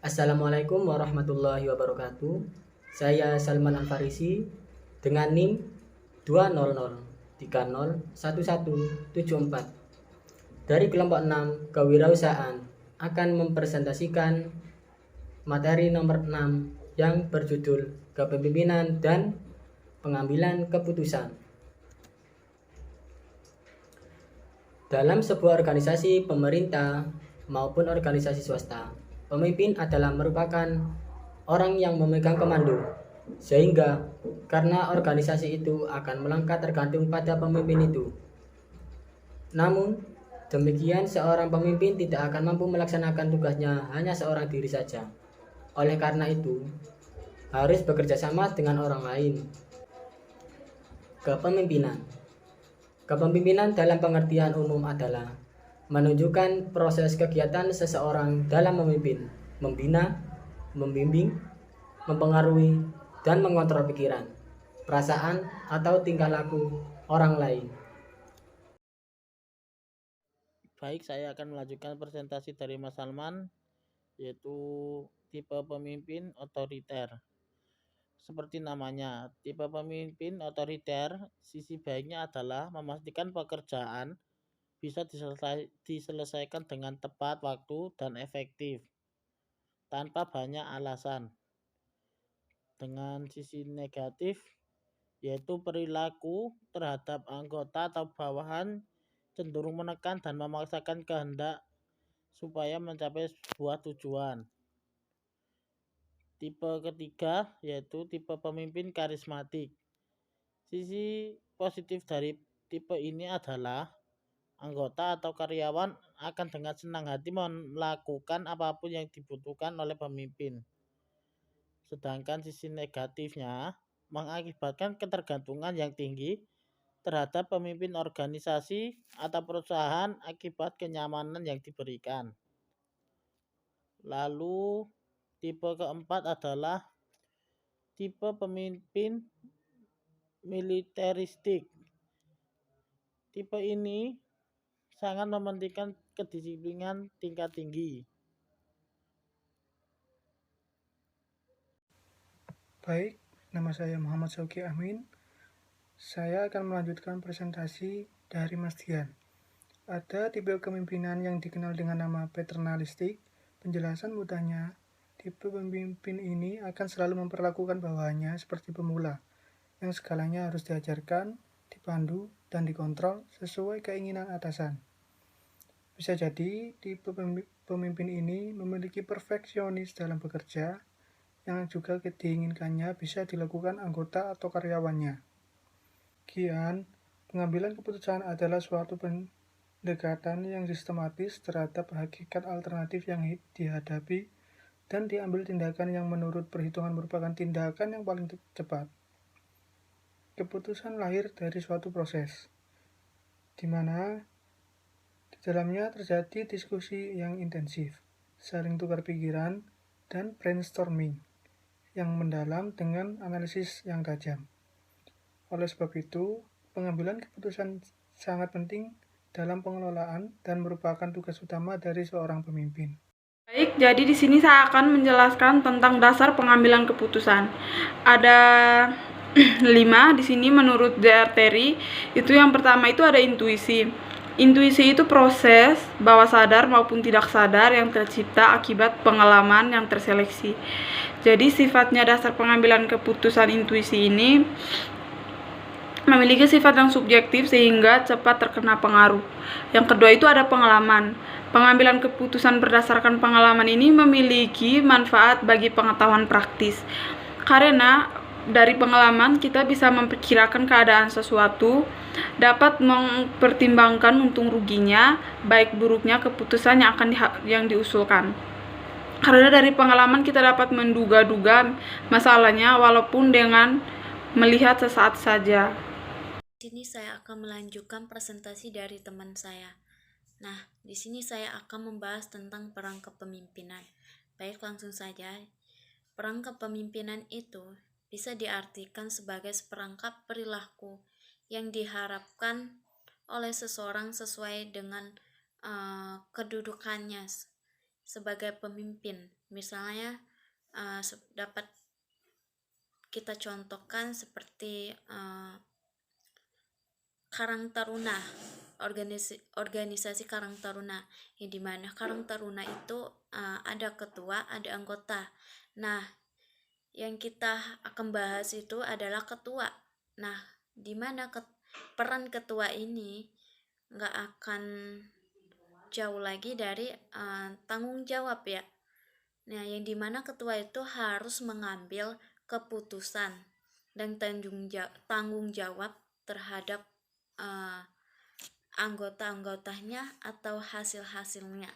Assalamualaikum warahmatullahi wabarakatuh. Saya Salman Al-Farisi dengan NIM 200301174 dari kelompok 6 kewirausahaan akan mempresentasikan materi nomor 6 yang berjudul kepemimpinan dan pengambilan keputusan. Dalam sebuah organisasi pemerintah maupun organisasi swasta, pemimpin adalah merupakan orang yang memegang komando, sehingga karena organisasi itu akan melangkah tergantung pada pemimpin itu. Namun, demikian seorang pemimpin tidak akan mampu melaksanakan tugasnya hanya seorang diri saja. Oleh karena itu, harus bekerja sama dengan orang lain. Kepemimpinan dalam pengertian umum adalah menunjukkan proses kegiatan seseorang dalam memimpin, membina, membimbing, mempengaruhi, dan mengontrol pikiran, perasaan, atau tingkah laku orang lain. Baik, saya akan melanjutkan presentasi dari Mas Salman, yaitu tipe pemimpin otoriter. Seperti namanya, tipe pemimpin otoriter, sisi baiknya adalah memastikan pekerjaan bisa diselesaikan dengan tepat waktu dan efektif, tanpa banyak alasan. Dengan sisi negatif, yaitu perilaku terhadap anggota atau bawahan cenderung menekan dan memaksakan kehendak supaya mencapai sebuah tujuan. Tipe ketiga yaitu tipe pemimpin karismatik. Sisi positif dari tipe ini adalah anggota atau karyawan akan dengan senang hati melakukan apapun yang dibutuhkan oleh pemimpin. Sedangkan sisi negatifnya mengakibatkan ketergantungan yang tinggi terhadap pemimpin organisasi atau perusahaan akibat kenyamanan yang diberikan. Lalu tipe keempat adalah tipe pemimpin militeristik. Tipe ini sangat mementingkan kedisiplinan tingkat tinggi. Baik, nama saya Muhammad Syauki Amin. Saya akan melanjutkan presentasi dari Mas Dian. Ada tipe kepemimpinan yang dikenal dengan nama paternalistik. Penjelasan mudahnya, tipe pemimpin ini akan selalu memperlakukan bawahannya seperti pemula, yang segalanya harus diajarkan, dipandu, dan dikontrol sesuai keinginan atasan. Bisa jadi tipe pemimpin ini memiliki perfeksionis dalam bekerja, yang juga diinginkannya bisa dilakukan anggota atau karyawannya. Kian, pengambilan keputusan adalah suatu pendekatan yang sistematis terhadap hakikat alternatif yang dihadapi dan diambil tindakan yang menurut perhitungan merupakan tindakan yang paling cepat. Keputusan lahir dari suatu proses, di mana di dalamnya terjadi diskusi yang intensif, saling tukar pikiran, dan brainstorming yang mendalam dengan analisis yang tajam. Oleh sebab itu, pengambilan keputusan sangat penting dalam pengelolaan dan merupakan tugas utama dari seorang pemimpin. Baik, jadi di sini saya akan menjelaskan tentang dasar pengambilan keputusan. Ada 5 di sini menurut J.R. Terry. Itu yang pertama itu ada intuisi. Intuisi itu proses bawah sadar maupun tidak sadar yang tercipta akibat pengalaman yang terseleksi. Jadi sifatnya dasar pengambilan keputusan intuisi ini memiliki sifat yang subjektif sehingga cepat terkena pengaruh. Yang kedua itu ada pengalaman. Pengambilan keputusan berdasarkan pengalaman ini memiliki manfaat bagi pengetahuan praktis. Karena dari pengalaman kita bisa memperkirakan keadaan sesuatu, dapat mempertimbangkan untung ruginya, baik buruknya keputusan yang diusulkan. Karena dari pengalaman kita dapat menduga-duga masalahnya walaupun dengan melihat sesaat saja. Di sini saya akan melanjutkan presentasi dari teman saya. Nah, di sini saya akan membahas tentang peran kepemimpinan. Baik, langsung saja. Peran kepemimpinan itu bisa diartikan sebagai seperangkat perilaku yang diharapkan oleh seseorang sesuai dengan kedudukannya sebagai pemimpin. Misalnya dapat kita contohkan seperti Karang Taruna, organisasi Karang Taruna, yang dimana Karang Taruna itu ada ketua, ada anggota. Nah, yang kita akan bahas itu adalah ketua. Nah, dimana peran ketua ini nggak akan jauh lagi dari tanggung jawab ya. Nah, yang dimana ketua itu harus mengambil keputusan dan tanggung jawab terhadap anggota-anggotanya atau hasil-hasilnya.